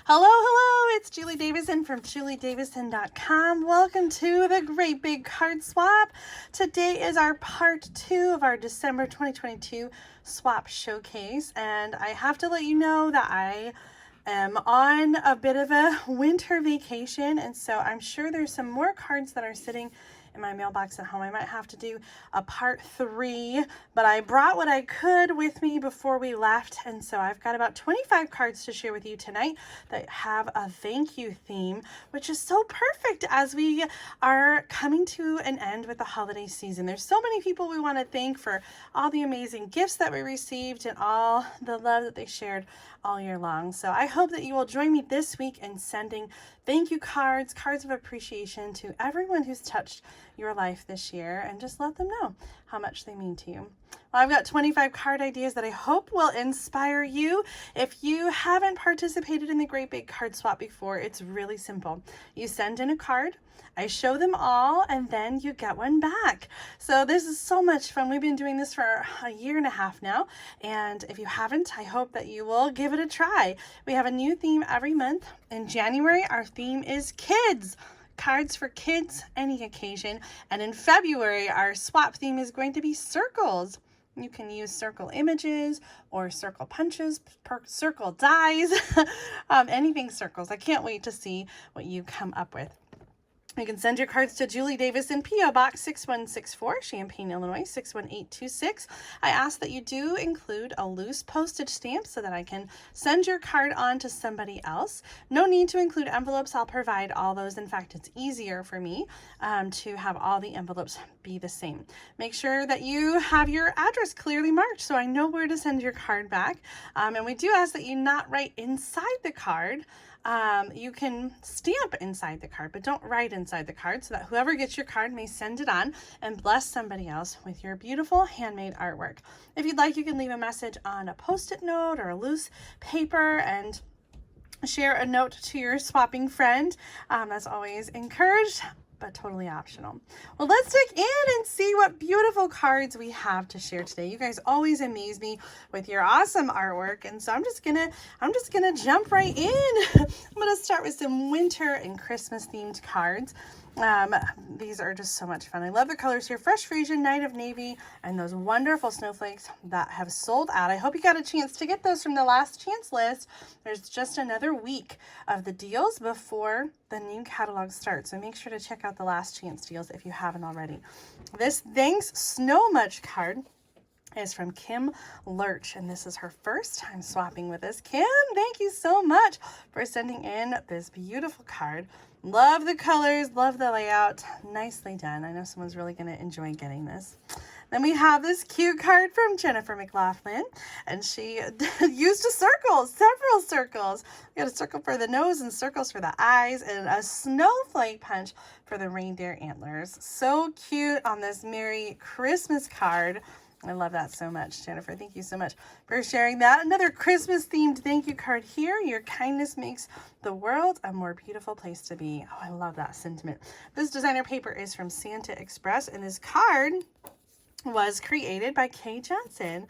Hello, hello, it's Julie Davison from juliedavison.com. Welcome to the Great Big Card Swap. Today is our part 2 of our December 2022 swap showcase, and I have to let you know that I am on a bit of a winter vacation, and so I'm sure there's some more cards that are sitting in my mailbox at home. I might have to do a part 3, but I brought what I could with me before we left, and so I've got about 25 cards to share with you tonight that have a thank you theme, which is so perfect as we are coming to an end with the holiday season. There's so many people we want to thank for all the amazing gifts that we received and all the love that they shared all year long. So I hope that you will join me this week in sending thank you cards, cards of appreciation to everyone who's touched your life this year, and just let them know how much they mean to you. Well, I've got 25 card ideas that I hope will inspire you. If you haven't participated in the Great Big Card Swap before, it's really simple. You send in a card, I show them all, and then you get one back. So this is so much fun. We've been doing this for a year and a half now, and if you haven't, I hope that you will give it a try. We have a new theme every month. In January, our theme is kids. Cards for kids, any occasion. And in February, our swap theme is going to be circles. You can use circle images or circle punches, circle dies, anything circles. I can't wait to see what you come up with. You can send your cards to Julie Davison, P.O. Box 6164, Champaign, Illinois 61826. I ask that you do include a loose postage stamp so that I can send your card on to somebody else. No need to include envelopes. I'll provide all those. In fact, it's easier for me to have all the envelopes be the same. Make sure that you have your address clearly marked so I know where to send your card back. And we do ask that you not write inside the card. You can stamp inside the card, but don't write inside the card so that whoever gets your card may send it on and bless somebody else with your beautiful handmade artwork. If you'd like, you can leave a message on a Post-it note or a loose paper and share a note to your swapping friend. That's always encouraged, but totally optional. Well, let's dig in and see what beautiful cards we have to share today. You guys always amaze me with your awesome artwork, and so I'm just gonna jump right in. I'm gonna start with some winter and Christmas themed cards. These are just so much fun. I love the colors here. Fresh Frisian, Night of Navy, and those wonderful snowflakes that have sold out. I hope you got a chance to get those from the last chance list. There's just another week of the deals before the new catalog starts, so make sure to check out the last chance deals if you haven't already. This Thanks So Much card is from Kim Lurch, and this is her first time swapping with us. Kim, thank you so much for sending in this beautiful card. Love the colors, love the layout. Nicely done. I know someone's really going to enjoy getting this. Then we have this cute card from Jennifer McLaughlin, and she used a circle, several circles. We got a circle for the nose and circles for the eyes, and a snowflake punch for the reindeer antlers. So cute on this Merry Christmas card. I love that so much, Jennifer. Thank you so much for sharing that. Another Christmas-themed thank you card here. Your kindness makes the world a more beautiful place to be. Oh, I love that sentiment. This designer paper is from Santa Express, and this card was created by Kay Johnson.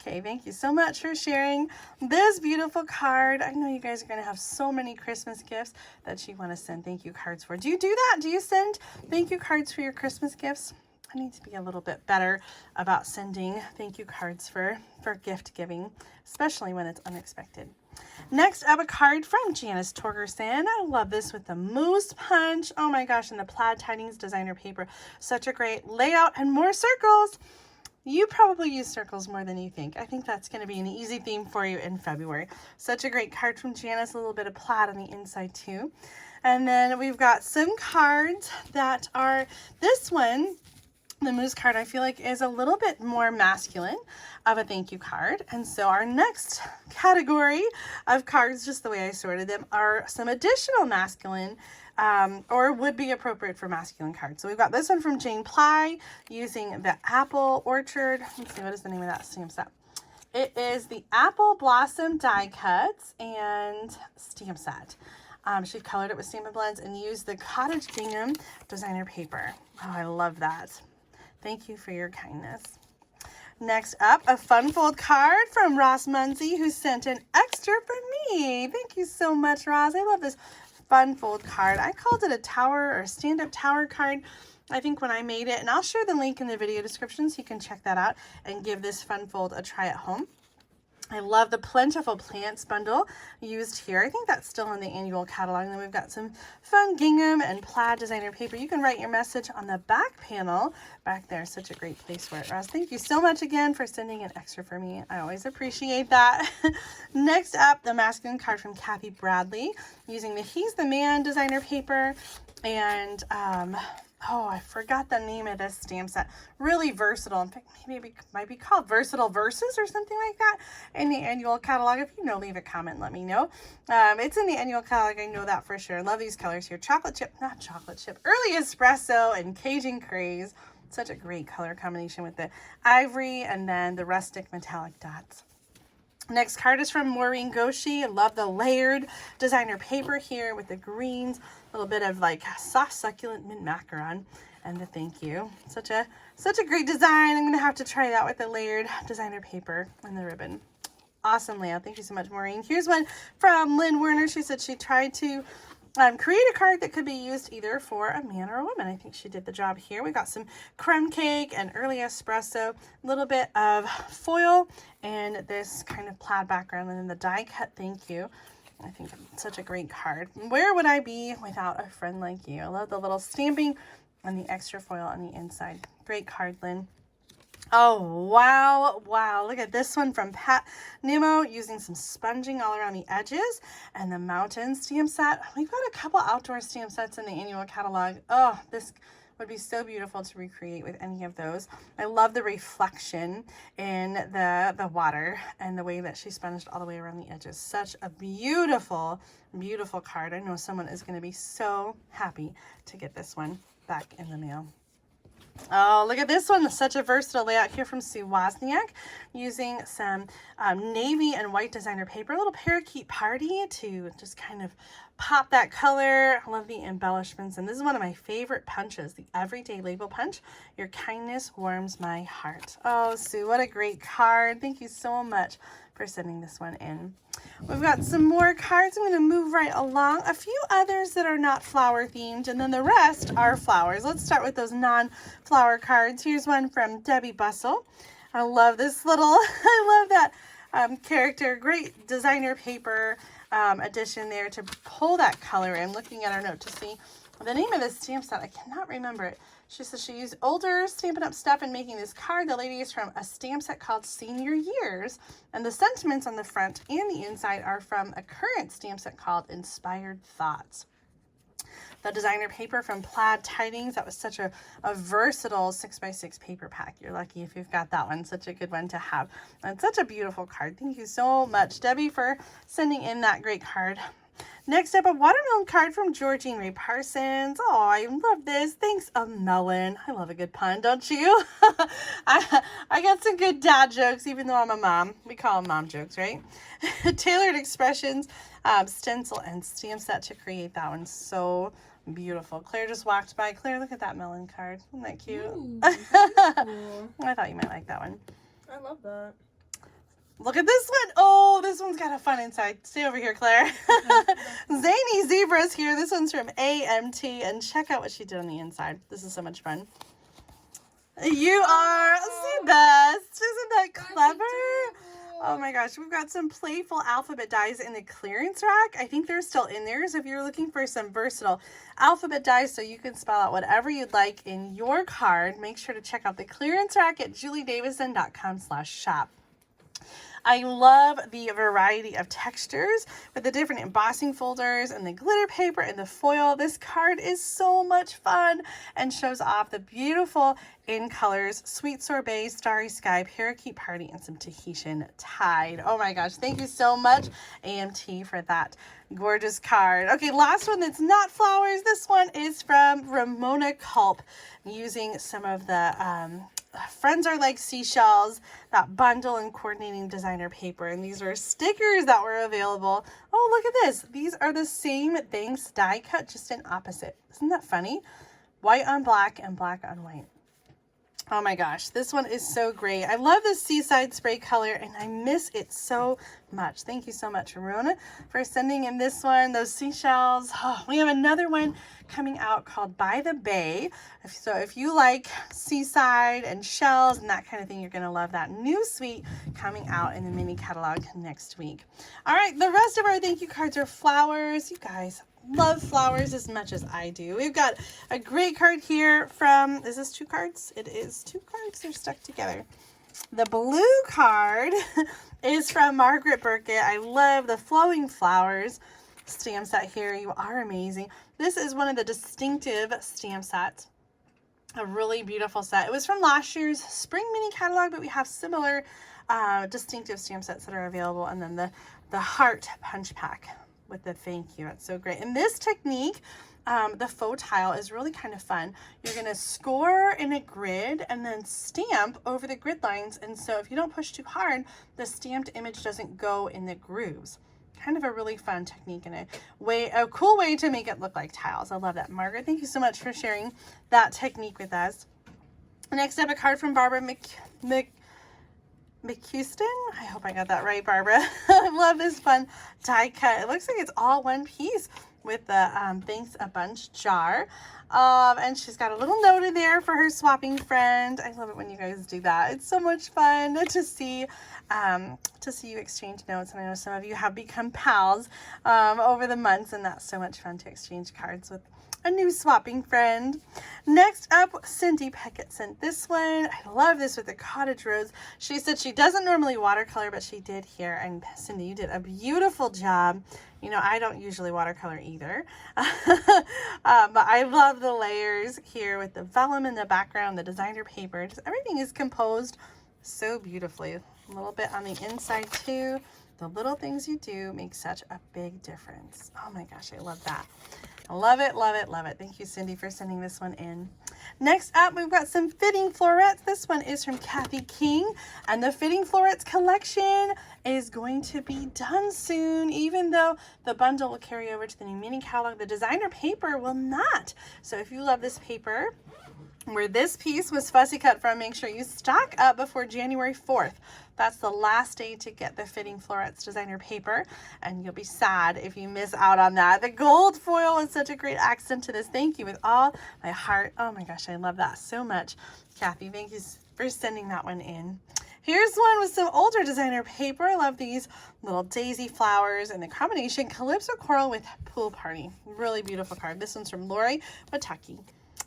Okay, thank you so much for sharing this beautiful card. I know you guys are going to have so many Christmas gifts that you want to send thank you cards for. Do you do that? Do you send thank you cards for your Christmas gifts? I need to be a little bit better about sending thank you cards for gift giving, especially when it's unexpected. Next up, a card from Janice Torgerson. I love this with the moose punch. Oh my gosh, and the plaid tidings designer paper. Such a great layout and more circles. You probably use circles more than you think. I think that's going to be an easy theme for you in February. Such a great card from Janice. A little bit of plaid on the inside too. And then we've got some cards that are this one. The moose card, I feel like, is a little bit more masculine of a thank you card. And so our next category of cards, just the way I sorted them, are some additional masculine or would be appropriate for masculine cards. So we've got this one from Jane Ply using the Apple Orchard. Let's see, what is the name of that stamp set? It is the Apple Blossom Die Cuts and stamp set. She colored it with Stampin' Blends and used the Cottage Gingham designer paper. Oh, I love that. Thank you for your kindness. Next up, a fun fold card from Ross Munsey, who sent an extra for me. Thank you so much, Ross. I love this fun fold card. I called it a tower or stand-up tower card, I think, when I made it, and I'll share the link in the video description so you can check that out and give this fun fold a try at home. I love the Plentiful Plants bundle used here. I think that's still in the annual catalog. And then we've got some fun gingham and plaid designer paper. You can write your message on the back panel back there. Such a great place for it, Ross. Thank you so much again for sending an extra for me. I always appreciate that. Next up, the masculine card from Kathy Bradley using the He's the Man designer paper. And oh, I forgot the name of this stamp set. Really versatile. In fact, maybe it might be called Versatile Verses or something like that in the annual catalog. If you know, leave a comment, let me know. It's in the annual catalog. I know that for sure. Love these colors here. Chocolate chip, not chocolate chip, early espresso and Cajun craze. Such a great color combination with the ivory and then the rustic metallic dots. Next card is from Maureen Goshi. I love the layered designer paper here with the greens, a little bit of like soft succulent mint macaron, and the thank you. Such a great design. I'm gonna have to try that with the layered designer paper and the ribbon. Awesome layout. Thank you so much, Maureen. Here's one from Lynn Werner. She said she tried to create a card that could be used either for a man or a woman. I think she did the job here. We got some crumb cake and early espresso, a little bit of foil, and this kind of plaid background, and then the die cut thank you. I think it's such a great card. Where would I be without a friend like you? I love the little stamping and the extra foil on the inside. Great card, Lynn. Oh, wow, wow. Look at this one from Pat Nemo using some sponging all around the edges and the mountain stamp set. We've got a couple outdoor stamp sets in the annual catalog. Oh, this would be so beautiful to recreate with any of those. I love the reflection in the water and the way that she sponged all the way around the edges. Such a beautiful, beautiful card. I know someone is going to be so happy to get this one back in the mail. Oh, look at this one. Such a versatile layout here from Sue Wozniak using some navy and white designer paper. A little parakeet party to just kind of pop that color. I love the embellishments. And this is one of my favorite punches, the Everyday Label Punch. Your kindness warms my heart. Oh, Sue, what a great card. Thank you so much for sending this one in. We've got some more cards. I'm going to move right along. A few others that are not flower themed, and then the rest are flowers. Let's start with those non-flower cards. Here's one from Debbie Bustle. I love this little, I love that character. Great designer paper addition there to pull that color in. Looking at our note to see the name of this stamp set. I cannot remember it. She says she used older Stampin' Up! Stuff in making this card. The lady is from a stamp set called Senior Years, and the sentiments on the front and the inside are from a current stamp set called Inspired Thoughts. The designer paper from Plaid Tidings, that was such a versatile 6x6 paper pack. You're lucky if you've got that one. Such a good one to have. And such a beautiful card. Thank you so much, Debbie, for sending in that great card. Next up, a watermelon card from Georgine Ray Parsons. Oh, I love this. Thanks, a melon. I love a good pun, don't you? I got some good dad jokes, even though I'm a mom. We call them mom jokes, right? Tailored expressions, stencil, and stamp set to create that one. So beautiful. Claire just walked by. Claire, look at that melon card. Isn't that cute? Ooh, cool. I thought you might like that one. I love that. Look at this one. Oh, this one's got a fun inside. Stay over here, Claire. Zany Zebras here. This one's from AMT, and check out what she did on the inside. This is so much fun. You are the best. Isn't that clever? Oh my gosh, we've got some playful alphabet dies in the clearance rack. I think they're still in there. So if you're looking for some versatile alphabet dies so you can spell out whatever you'd like in your card, make sure to check out the clearance rack at juliedavison.com/shop. I love the variety of textures with the different embossing folders and the glitter paper and the foil. This card is so much fun and shows off the beautiful in colors, Sweet Sorbet, Starry Sky, Parakeet Party, and some Tahitian Tide. Oh my gosh, thank you so much, AMT, for that gorgeous card. Okay, last one that's not flowers. This one is from Ramona Culp using some of the Friends Are Like Seashells, that bundle and coordinating designer paper. And these are stickers that were available. Oh, look at this. These are the same Thanks die cut, just in opposite. Isn't that funny? White on black and black on white. Oh my gosh, this one is so great. I love this seaside spray color and I miss it so much. Thank you so much, Rona, for sending in this one, those seashells. Oh, we have another one coming out called By the Bay. So if you like seaside and shells and that kind of thing, you're gonna love that new suite coming out in the mini catalog next week. All right, the rest of our thank you cards are flowers. You guys love flowers as much as I do. We've got a great card here from, is this 2 cards? It is 2 cards, they're stuck together. The blue card is from Margaret Burkett. I love the flowing flowers stamp set here. You are amazing. This is one of the distinctive stamp sets. A really beautiful set. It was from last year's spring mini catalog, but we have similar distinctive stamp sets that are available. And then the heart punch pack with the thank you. It's so great. And this technique, the faux tile, is really kind of fun. You're going to score in a grid and then stamp over the grid lines. And so if you don't push too hard, the stamped image doesn't go in the grooves. Kind of a really fun technique and a cool way to make it look like tiles. I love that. Margaret, thank you so much for sharing that technique with us. Next up, a card from Barbara McHouston. I hope I got that right, Barbara. I love this fun die cut. It looks like it's all one piece with the thanks a bunch jar. And she's got a little note in there for her swapping friend. I love it when you guys do that. It's so much fun to see you exchange notes. And I know some of you have become pals over the months, and that's so much fun to exchange cards with a new swapping friend. Next up, Cindy Peckett sent this one. I love this with the cottage rose. She said she doesn't normally watercolor, but she did here. And Cindy, you did a beautiful job. You know, I don't usually watercolor either, but I love the layers here with the vellum in the background, the designer paper. Just everything is composed so beautifully. A little bit on the inside too. The little things you do make such a big difference. Oh my gosh, I love that. I love it, love it, love it. Thank you, Cindy, for sending this one in. Next up, we've got some fitting florets. This one is from Kathy King, and the fitting florets collection is going to be done soon, even though the bundle will carry over to the new mini catalog. The designer paper will not. So if you love this paper, where this piece was fussy cut from, make sure you stock up before January 4th. That's the last day to get the Fitting Florets designer paper, and you'll be sad if you miss out on that. The gold foil is such a great accent to this. Thank you with all my heart. Oh my gosh, I love that so much. Kathy, thank you for sending that one in. Here's one with some older designer paper. I love these little daisy flowers and the combination Calypso Coral with Pool Party. Really beautiful card. This one's from Lori Wataki.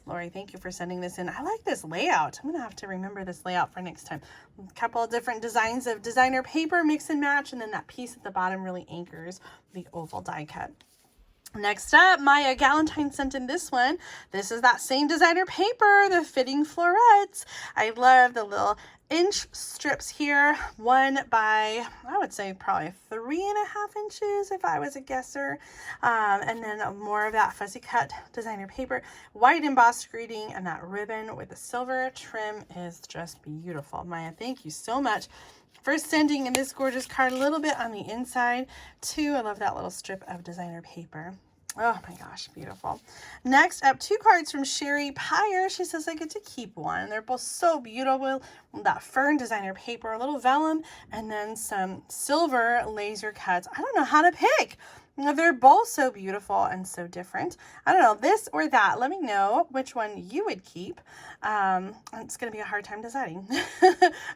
Lori, thank you for sending this in. I like this layout. I'm going to have to remember this layout for next time. A couple of different designs of designer paper, mix and match, and then that piece at the bottom really anchors the oval die cut. Next up, Maya Galantine sent in this one. This is that same designer paper, the Fitting Florets. I love the little inch strips here, 1 by, I would say probably 3.5 inches if I was a guesser. And then more of that fussy cut designer paper, white embossed greeting, and that ribbon with the silver trim is just beautiful. Maya, thank you so much for sending in this gorgeous card. A little bit on the inside too. I love that little strip of designer paper. Oh my gosh, beautiful. Next up, 2 cards from Sherry Pyre. She says I get to keep one. They're both so beautiful. That fern designer paper, a little vellum, and then some silver laser cuts. I don't know how to pick. They're both so beautiful and so different. I don't know, this or that. Let me know which one you would keep. It's going to be a hard time deciding.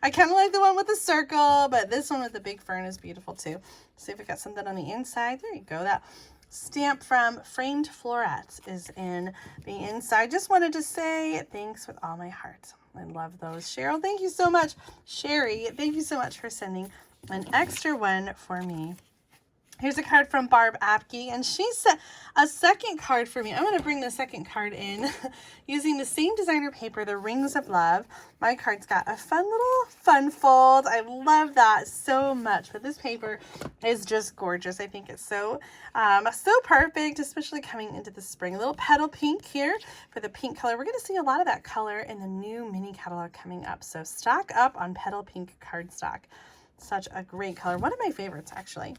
I kind of like the one with the circle, but this one with the big fern is beautiful too. See if we got something on the inside. There you go. That stamp from Framed Florets is in the inside. Just wanted to say thanks with all my heart. I love those. Cheryl, thank you so much. Sherry, thank you so much for sending an extra one for me. Here's a card from Barb Apke, and she sent a second card for me. I'm going to bring the second card in using the same designer paper, the Rings of Love. My card's got a fun little fun fold. I love that so much, but this paper is just gorgeous. I think it's so perfect, especially coming into the spring. A little petal pink here for the pink color. We're going to see a lot of that color in the new mini catalog coming up, so stock up on petal pink cardstock. Such a great color. One of my favorites, actually.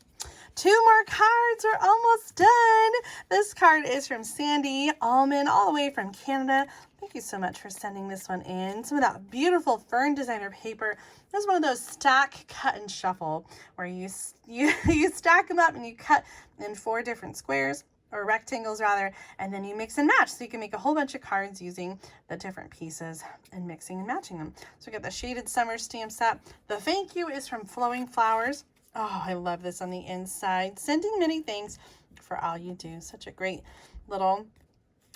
2 more cards. We're almost done. This card is from Sandy Allman, all the way from Canada. Thank you so much for sending this one in. Some of that beautiful fern designer paper. This is one of those stack, cut, and shuffle where you stack them up and you cut in 4 different squares, or rectangles rather, and then you mix and match. So you can make a whole bunch of cards using the different pieces and mixing and matching them. So we got the shaded summer stamp set. The thank you is from Flowing Flowers. Oh, I love this on the inside. Sending many thanks for all you do. Such a great little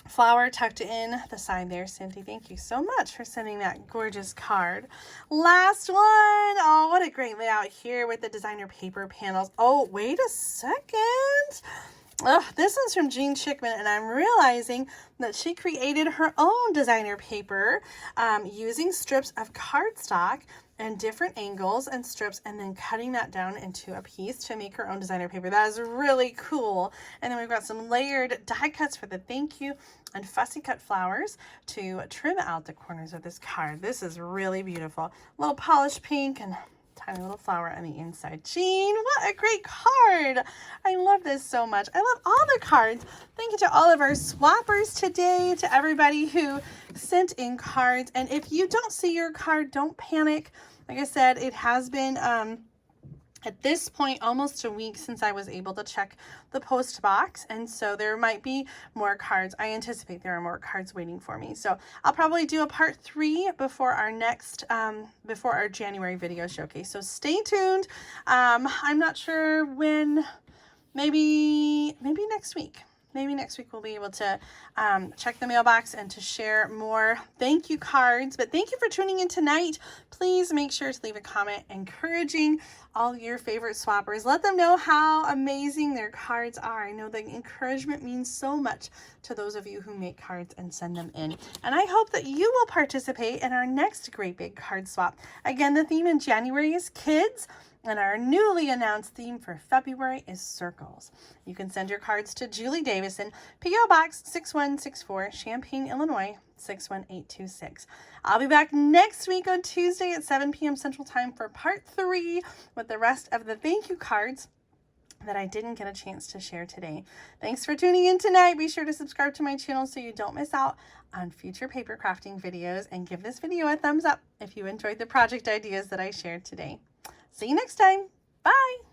flower tucked in the side there. Cindy, thank you so much for sending that gorgeous card. Last one. Oh, what a great layout here with the designer paper panels. Oh, wait a second. Oh, this one's from Jean Schickman, and I'm realizing that she created her own designer paper using strips of cardstock and different angles and strips, and then cutting that down into a piece to make her own designer paper. That is really cool. And then we've got some layered die cuts for the thank you and fussy cut flowers to trim out the corners of this card. This is really beautiful. A little polished pink and tiny little flower on the inside. Jean, what a great card. I love this so much. I love all the cards. Thank you to all of our swappers today, to everybody who sent in cards. And if you don't see your card, don't panic. Like I said, it has been at this point almost a week since I was able to check the post box, and so there might be more cards. I anticipate there are more cards waiting for me, so I'll probably do a part 3 before our next before our January video showcase, so stay tuned. I'm not sure when. Maybe next week. Maybe next week we'll be able to check the mailbox and to share more thank you cards. But thank you for tuning in tonight. Please make sure to leave a comment encouraging all your favorite swappers. Let them know how amazing their cards are. I know the encouragement means so much to those of you who make cards and send them in. And I hope that you will participate in our next Great Big Card Swap. Again, the theme in January is kids. And our newly announced theme for February is circles. You can send your cards to Julie Davison, P.O. Box 6164, Champaign, Illinois 61826. I'll be back next week on Tuesday at 7 p.m. Central Time for part 3 with the rest of the thank you cards that I didn't get a chance to share today. Thanks for tuning in tonight. Be sure to subscribe to my channel so you don't miss out on future paper crafting videos, and give this video a thumbs up if you enjoyed the project ideas that I shared today. See you next time. Bye.